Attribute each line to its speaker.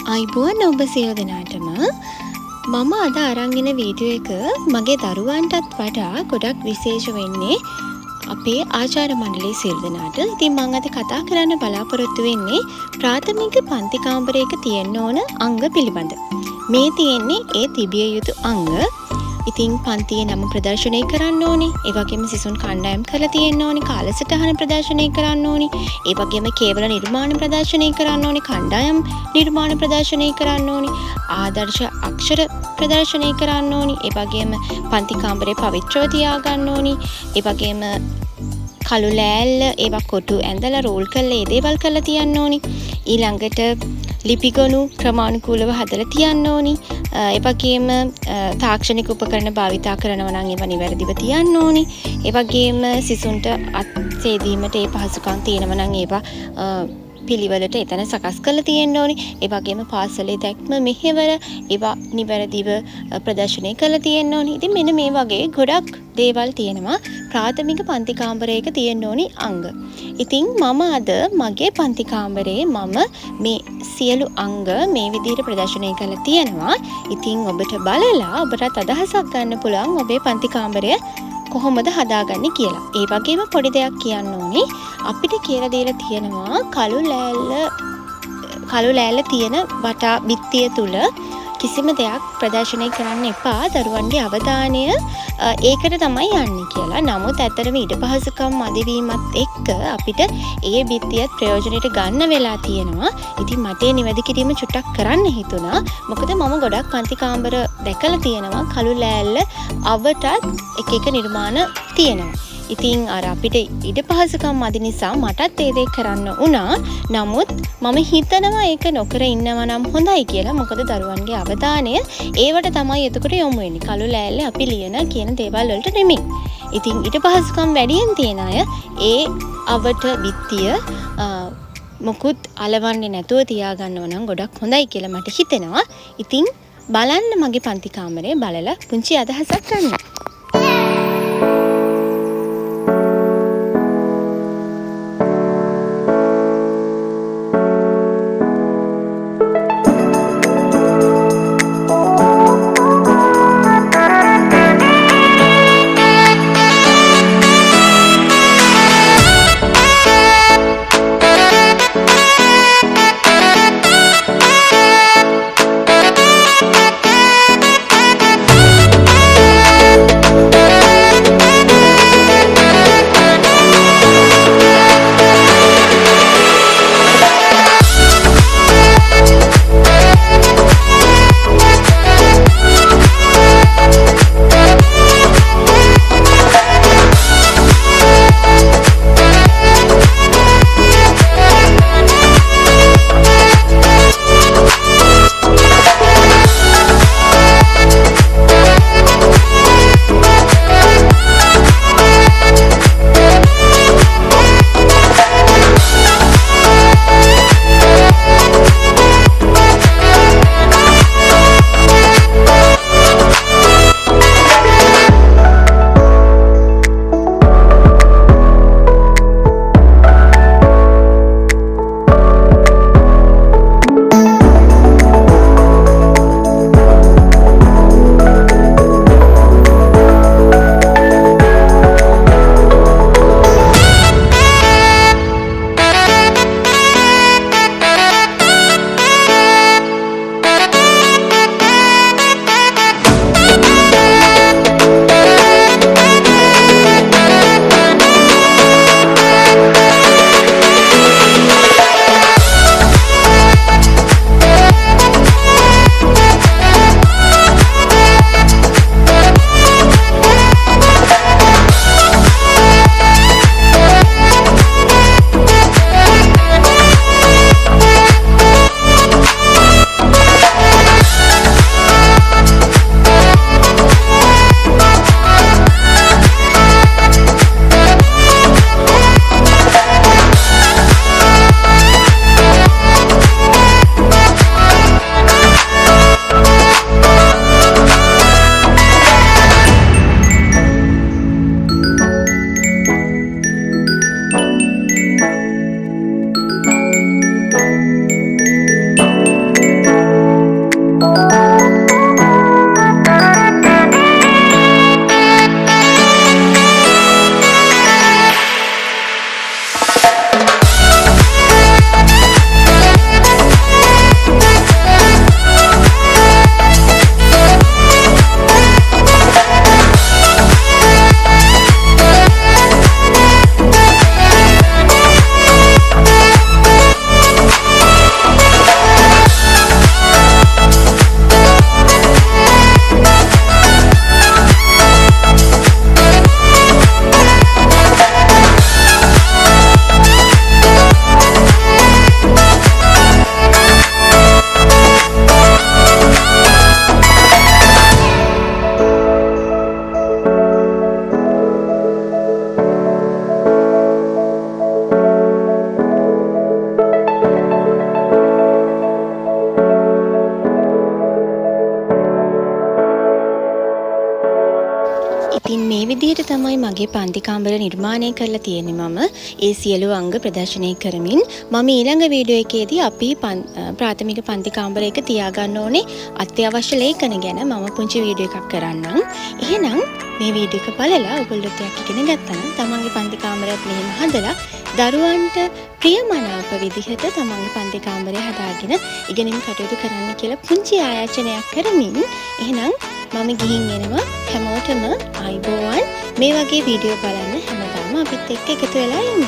Speaker 1: අයිබෝන් ඔබ සියලු දෙනාටම මම අද අරන් එන වීඩියෝ එක මගේ දරුවන්ටත් වඩා ගොඩක් විශේෂ වෙන්නේ අපේ ආචාර්ය මණ්ඩලයේ සියලු දෙනාට. ඉතින් මම අද කතා කරන්න බලාපොරොත්තු වෙන්නේ ප්‍රාථමික පන්ති කාමරයක තියෙන්න ඕන අංග පිළිබඳ. මේ තියෙන්නේ ඒ තිබිය යුතු අංග. ඉතින් පන්තියේ නම ප්‍රදර්ශනය කරන්න ඕනේ. ඒ වගේම සිසුන් කණ්ඩායම් කරලා තියෙන්න ඕනේ. කාලසටහන ප්‍රදර්ශනය කරන්න ඕනේ. ඒ වගේම කේවල නිර්මාණ ප්‍රදර්ශනය කරන්න ඕනේ. කණ්ඩායම් නිර්මාණ ප්‍රදර්ශනය කරන්න ඕනේ. ආදර්ශ අක්ෂර ප්‍රදර්ශනය කරන්න ඕනේ. ඒ වගේම පන්ති කාමරේ පවිත්‍රව තියාගන්න ඕනේ. ඒ වගේම කළු ලෑල්ල ඒවා කොටු ඇඳලා රෝල් කරලා ඒ දේවල් කරලා තියන්න ඕනේ. ඊළඟට ලිපිගොනු ක්‍රමානුකූලව හදලා තියන්න ඕනි. ඒ වගේම තාක්ෂණික උපකරණ භාවිතා කරනවා නම් ඒවා නිවැරදිව තියන්න ඕනි. ඒ වගේම සිසුන්ට අත්සේදීමට ඒ පහසුකම් තියෙනවා නම් ඒවා පිළිවෙලට එතන සකස් කරලා තියෙන්න ඕනි. ඒ වගේම පාසලේ දැක්ම මෙහෙවර ඒවා නිවැරදිව ප්‍රදර්ශනය කරලා තියෙන්න ඕනි. ඉතින් මෙන්න මේ වගේ ගොඩක් දේවල් තියෙනවා ප්‍රාථමික පන්ති කාමරයක තියෙන්න ඕනි අංග. ඉතින් මම අද මගේ පන්ති කාමරේ මම මේ සියලු අංග මේ විදිහට ප්‍රදර්ශනය කරලා තියෙනවා. ඉතින් ඔබට බලලා ඔබටත් අදහසක් ගන්න පුළුවන් ඔබේ පන්ති කාමරය කොහොමද හදාගන්නේ කියලා. ඒ වගේම පොඩි දෙයක් කියන්න ඕනේ. අපිට කියලා දීලා තියෙනවා කළු ලෑල්ල තියෙන වටා බිත්තිය තුල කිසිම දෙයක් ප්‍රදර්ශනය කරන්න එපා. දරුවන්ගේ අවධානය ඒකට තමයි යන්නේ කියලා. නමුත් ඇත්තටම ඉඩ පහසුකම් මදිවීමත් එක්ක අපිට ඒ බිත්තියත් ප්‍රයෝජනෙට ගන්න වෙලා තියෙනවා. ඉතින් මට ඒ නිවැරදි කිරීම චුට්ටක් කරන්න හිතුණා. මොකද මම ගොඩක් පන්ති කාමර දැකලා තියෙනවා කළු ලෑල්ල අවටත් එක නිර්මාණ තියෙනවා. ඉතින් අර අපිට ඉඩ පහසුකම් මදි නිසා මටත් ඒ දේ කරන්න වුණා. නමුත් මම හිතනවා ඒක නොකර ඉන්නවා නම් හොඳයි කියලා. මොකද දරුවන්ගේ අවධානය ඒවට තමයි එතකොට යොමු වෙන්නේ. කළු ලෑල්ලේ අපි ලියන කියන දේවල් වලට නෙමෙයි. ඉතින් ඉඩ පහසුකම් වැඩියෙන් තියන අය ඒ අවට බිත්තිය මොකුත් අලවන්නේ නැතුව තියාගන්නව නම් ගොඩක් හොඳයි කියලා මට හිතෙනවා. ඉතින් බලන්න මගේ පන්ති කාමරේ බලලා පුංචි අදහසක් ගන්න. මේ විදිහට තමයි මගේ පන්ති කාමරය නිර්මාණය කරලා තියෙන්නේ මම. ඒ සියලු අංග ප්‍රදර්ශනය කරමින් මම ඊළඟ වීඩියෝ එකේදී අපි ප්‍රාථමික පන්ති කාමරයක තියාගන්න ඕනේ අත්‍යවශ්‍ය ලේඛන ගැන මම පුංචි වීඩියෝ එකක් කරන්නම්. එහෙනම් මේ වීඩියෝ එක බලලා ඔයගොල්ලෝ ටිකක් ඉගෙන ගත්තා නම් තමන්ගේ පන්ති කාමරයත් මෙහෙම හදලා දරුවන්ට ප්‍රියමනාප විදිහට තමන්ගේ පන්ති කාමරය හදාගෙන ඉගෙනීම් කටයුතු කරන්න කියලා පුංචි ආයාචනයක් කරමින් එහෙනම් මම ගිහින් එනවා. හැමෝටම ආයිබෝවන්. මේ වගේ වීඩියෝ බලන්න හැමදාම අපිත් එක්ක එකතු වෙලා ඉන්න.